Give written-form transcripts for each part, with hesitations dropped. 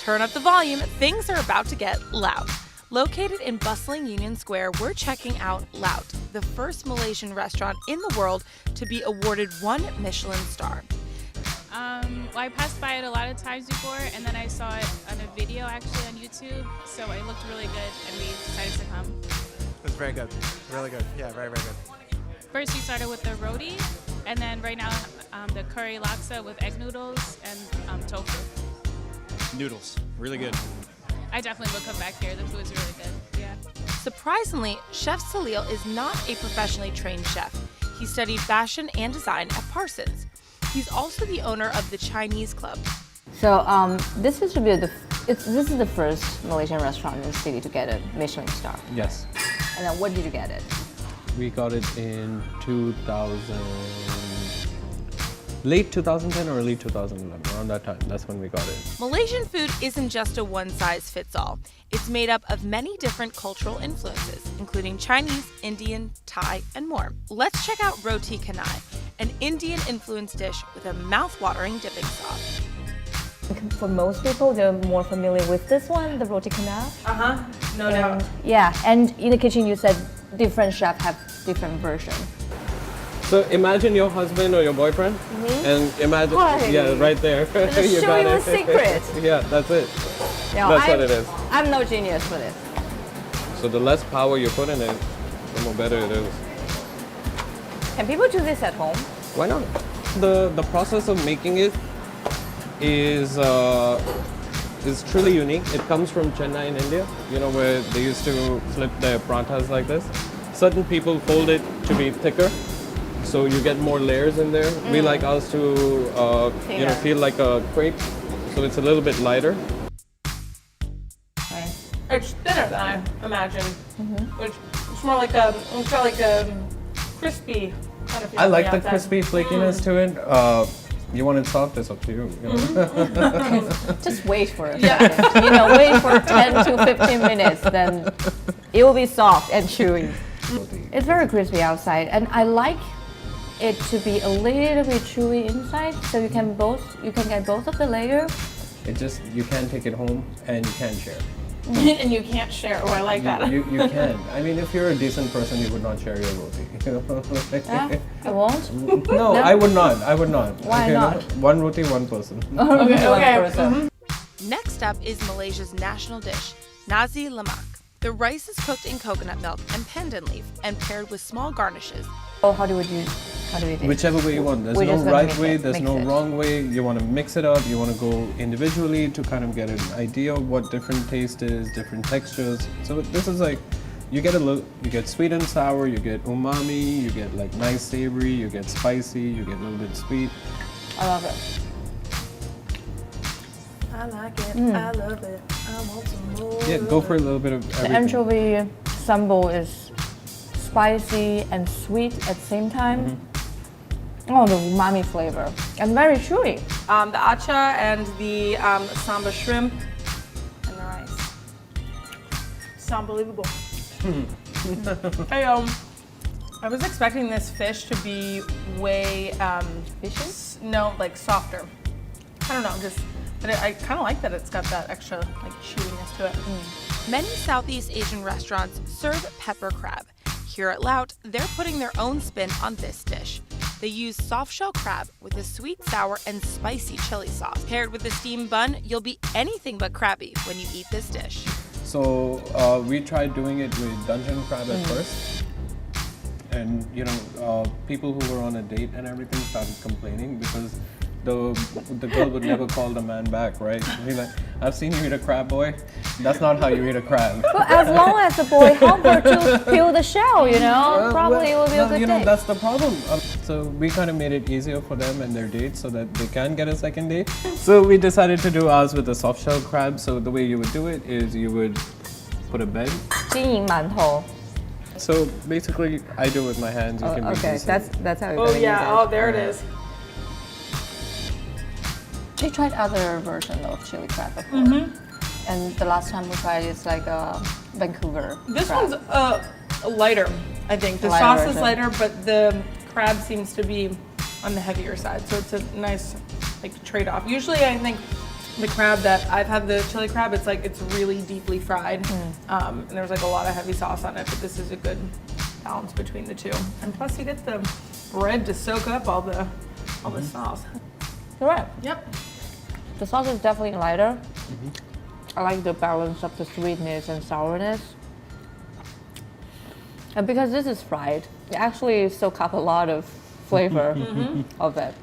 Turn up the volume, things are about to get loud. Located in bustling Union Square, we're checking out Laut, the first Malaysian restaurant in the world to be awarded 1 Michelin star. I passed by it a lot of times before, and then I saw it on a video actually on YouTube, so it looked really good, and we decided to come. It was very good, really good. Yeah, very, very good. First, we started with the roti, and then right now the curry laksa with egg noodles and tofu. Noodles, really good. I definitely would come back here. The food's really good. Yeah. Surprisingly, Chef Salil is not a professionally trained chef. He studied fashion and design at Parsons. He's also the owner of the Chinese Club. So this is the first Malaysian restaurant in the city to get a Michelin star. Yes. And then when did you get it? We got it in late 2010 or early 2011, around that time. That's when we got it. Malaysian food isn't just a one-size-fits-all. It's made up of many different cultural influences, including Chinese, Indian, Thai, and more. Let's check out roti canai, an Indian-influenced dish with a mouth-watering dipping sauce. For most people, they're more familiar with this one, the roti canai. No doubt. Yeah, and in the kitchen you said different chefs have different versions. So imagine your husband or your boyfriend, and imagine, yeah, right there. Just show you a secret. Yeah, that's it. No, That's what it is. I'm no genius for this. So the less power you put in it, the more better it is. Can people do this at home? Why not? The process of making it is truly unique. It comes from Chennai in India, you know, where they used to flip their prantas like this. Certain people fold it to be thicker, so you get more layers in there. We like ours to feel like a crepe, so it's a little bit lighter. It's thinner than I imagined. It's more like a crispy kind of feeling. I like the crispy flakiness to it. You want it soft, it's up to you. You know? Just wait for a second. You know, wait for 10 to 15 minutes, then it will be soft and chewy. It's very crispy outside, and I like it to be a little bit chewy inside, so you can get both of the layers. You can't take it home and you can't share. And you can't share. Oh, I like that. You can. I mean, if you're a decent person, you would not share your roti. You know? Yeah, I won't. No, I would not. I would not. Why not? One roti, one person. Okay. Next up is Malaysia's national dish, nasi lemak. The rice is cooked in coconut milk and pandan leaf and paired with small garnishes. Oh, how do we do? Whichever way you want. There's no right way, there's no wrong way. You want to mix it up, you want to go individually to kind of get an idea of what different taste is, different textures. So this is like, you get sweet and sour, you get umami, you get like nice savory, you get spicy, you get a little bit sweet. I love it. I like it. I love it. I want some more. Yeah, go for a little bit of everything. The anchovy sambal is spicy and sweet at the same time. Oh, the umami flavor. And very chewy. The acha and the samba shrimp and the rice. It's unbelievable. Hey, I was expecting this fish to be way Fishy? No, like softer. I don't know, but I kind of like that it's got that extra like chewiness to it. Many Southeast Asian restaurants serve pepper crab. Here at Laut, they're putting their own spin on this dish. They use soft-shell crab with a sweet, sour, and spicy chili sauce. Paired with a steamed bun, you'll be anything but crabby when you eat this dish. So we tried doing it with dungeon crab at first. And you know, people who were on a date and everything started complaining because the girl would never call the man back, right? Be like, I've seen you eat a crab, boy. That's not how you eat a crab. But as long as the boy help her to peel the shell, you know, probably it will be a good date. That's the problem. So we kind of made it easier for them and their dates so that they can get a second date. So we decided to do ours with a soft shell crab. So the way you would do it is you would put a bed. 金银馒头. So basically, I do it with my hands. You can okay, that's how. Oh yeah, oh there it is. We tried other version of chili crab before, and the last time we tried it's like a Vancouver. This crab. one's lighter, I think. The sauce is lighter, but the crab seems to be on the heavier side, so it's a nice like trade-off. Usually, I think the crab that I've had, the chili crab, it's like it's really deeply fried, and there's like a lot of heavy sauce on it. But this is a good balance between the two, and plus you get the bread to soak up all the sauce. You're right. Yep. The sauce is definitely lighter. I like the balance of the sweetness and sourness. And because this is fried, it actually soaks up a lot of flavor of it.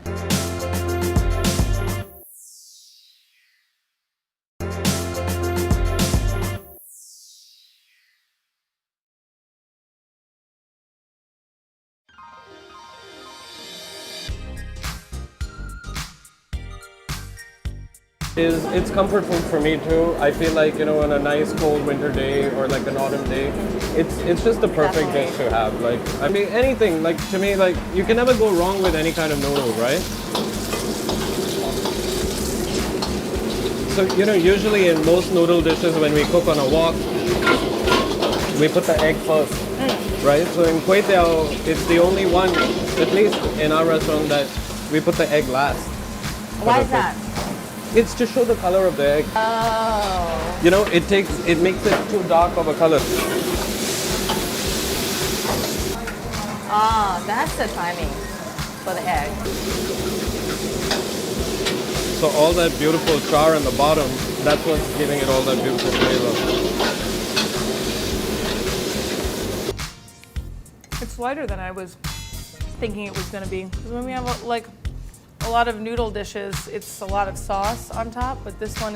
It's comfort food for me too. I feel like, you know, on a nice cold winter day or like an autumn day, it's just the perfect dish to have. Like, I mean, anything, like to me, like you can never go wrong with any kind of noodle, right? So, you know, usually in most noodle dishes when we cook on a wok, we put the egg first, right? So in kway teow, it's the only one, at least in our restaurant, that we put the egg last. Why is that? It's to show the color of the egg. Oh. You know, it makes it too dark of a color. Ah, that's the timing for the egg. So all that beautiful char on the bottom, that's what's giving it all that beautiful flavor. It's lighter than I was thinking it was going to be. Because when we have a lot of noodle dishes, it's a lot of sauce on top, but this one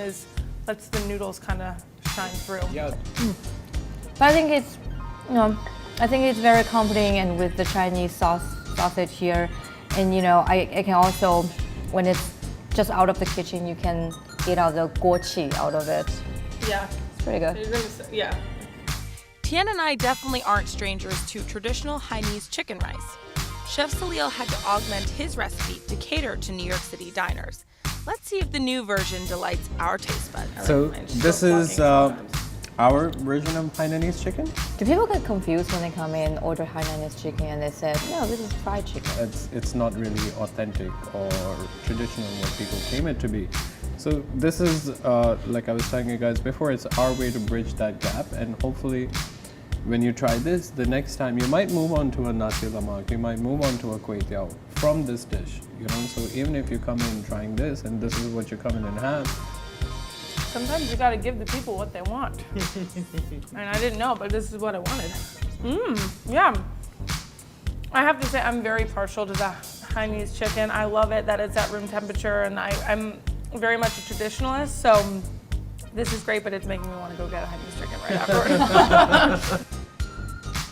lets the noodles kind of shine through. Yeah. But I think it's, you know, I think it's very comforting, and with the Chinese sausage here, and you know, I can also, when it's just out of the kitchen, you can get out the guoqi out of it. Yeah. It's pretty good. Yeah. Tian and I definitely aren't strangers to traditional Hainese chicken rice. Chef Salil had to augment his recipe to cater to New York City diners. Let's see if the new version delights our taste buds. So this is our version of Hainanese chicken. Do people get confused when they come in, order Hainanese chicken, and they said, no, this is fried chicken? It's not really authentic or traditional what people claim it to be. So this is, like I was telling you guys before, it's our way to bridge that gap, and hopefully when you try this, the next time you might move on to a nasi lemak, you might move on to a kway teow from this dish, you know. So even if you come in trying this and this is what you come in and have, sometimes you gotta give the people what they want. And I didn't know, but this is what I wanted. Yeah. I have to say I'm very partial to the Hainese chicken. I love it that it's at room temperature, and I'm very much a traditionalist, so this is great, but it's making me want to go get a Hainese chicken right afterward.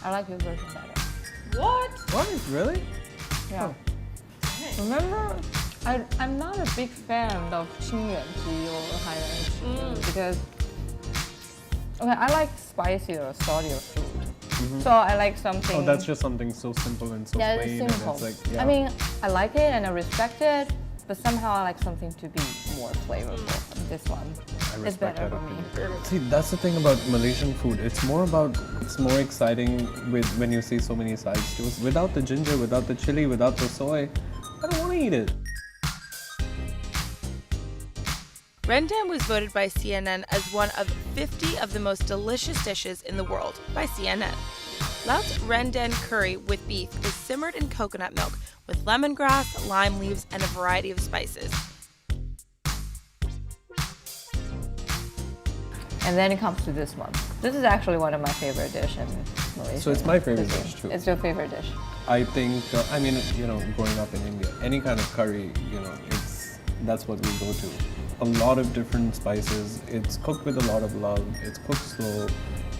I like your version better. What? what? Really? Yeah. Remember, I'm not a big fan of qingyuanji or Hainanese chicken because, okay, I like spicier or saltier food. So I like something. Oh, that's just something so simple and so yeah, plain. it's simple. And it's like, yeah. I mean, I like it and I respect it, but somehow I like something to be more flavorful. This one is better for me. See, that's the thing about Malaysian food. It's more exciting with when you see so many sides to it. Without the ginger, without the chili, without the soy, I don't want to eat it. Rendang was voted by CNN as one of 50 of the most delicious dishes in the world by CNN. Laut's rendang curry with beef is simmered in coconut milk with lemongrass, lime leaves, and a variety of spices. And then it comes to this one. This is actually one of my favorite dishes in Malaysia. So it's my favorite dish too. It's your favorite dish. I think, I mean, you know, growing up in India, any kind of curry, you know, that's what we go to. A lot of different spices. It's cooked with a lot of love. It's cooked slow,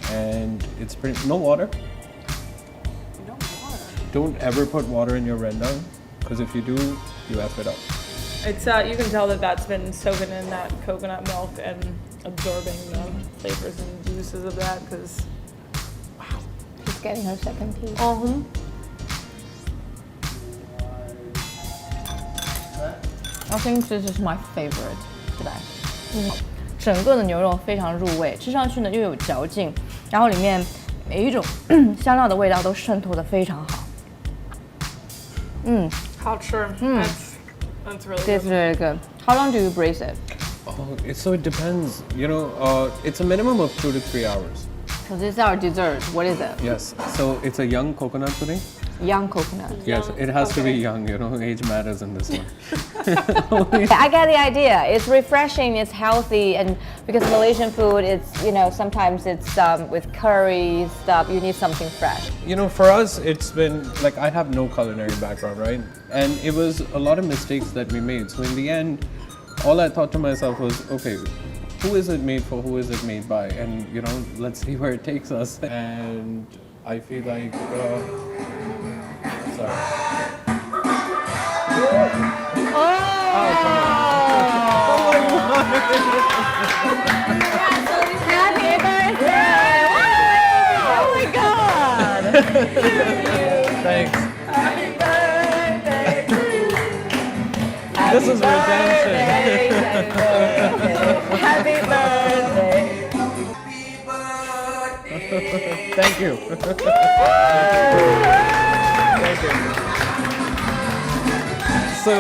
and it's pretty. No water. No water. Don't ever put water in your rendang, because if you do, you F it up. It's you can tell that's been soaking in that coconut milk and absorbing the flavors and juices of that. Because She's getting her second piece. I think this is my favorite today. 整个的牛肉非常入味，吃上去呢又有嚼劲，然后里面每一种香料的味道都渗透得非常好。hot sure. That's really This is really good. How long do you braise it? Oh, so it depends. You know, it's a minimum of 2 to 3 hours. So this is our dessert. What is it? Yes. So it's a young coconut pudding. Young coconut. Yes, it has to be young. You know, age matters in this one. I get the idea. It's refreshing, it's healthy, and because Malaysian food, it's, you know, sometimes it's with curry stuff, you need something fresh. You know, for us, it's been like I have no culinary background, right? And it was a lot of mistakes that we made. So in the end, all I thought to myself was, okay, who is it made for? Who is it made by? And you know, let's see where it takes us. And I feel like, sorry. Happy birthday! Oh my god! Thanks. Happy birthday to you. This is redemption. Happy birthday. Thank you. Thank you. So,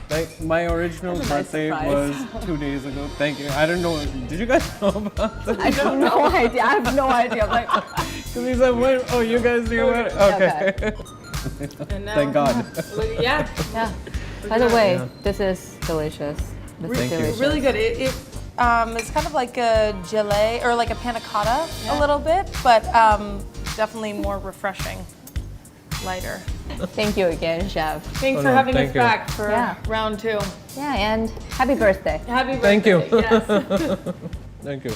like my original birthday was 2 days ago. Thank you. I don't know. Did you guys know about this? I have no idea. I have no idea. I'm like, Because he said, when, oh, you guys knew what? Okay. Thank God. Yeah, yeah. By the way, this is delicious. This is Thank you. delicious. really good. It's kind of like a gelée or like a panna cotta a little bit, but definitely more refreshing, lighter. Thank you again, chef. Thanks Oh, for no, having thank us you. back for Yeah. round 2. Yeah, and happy birthday. Happy birthday. Thank you. Yes. Thank you.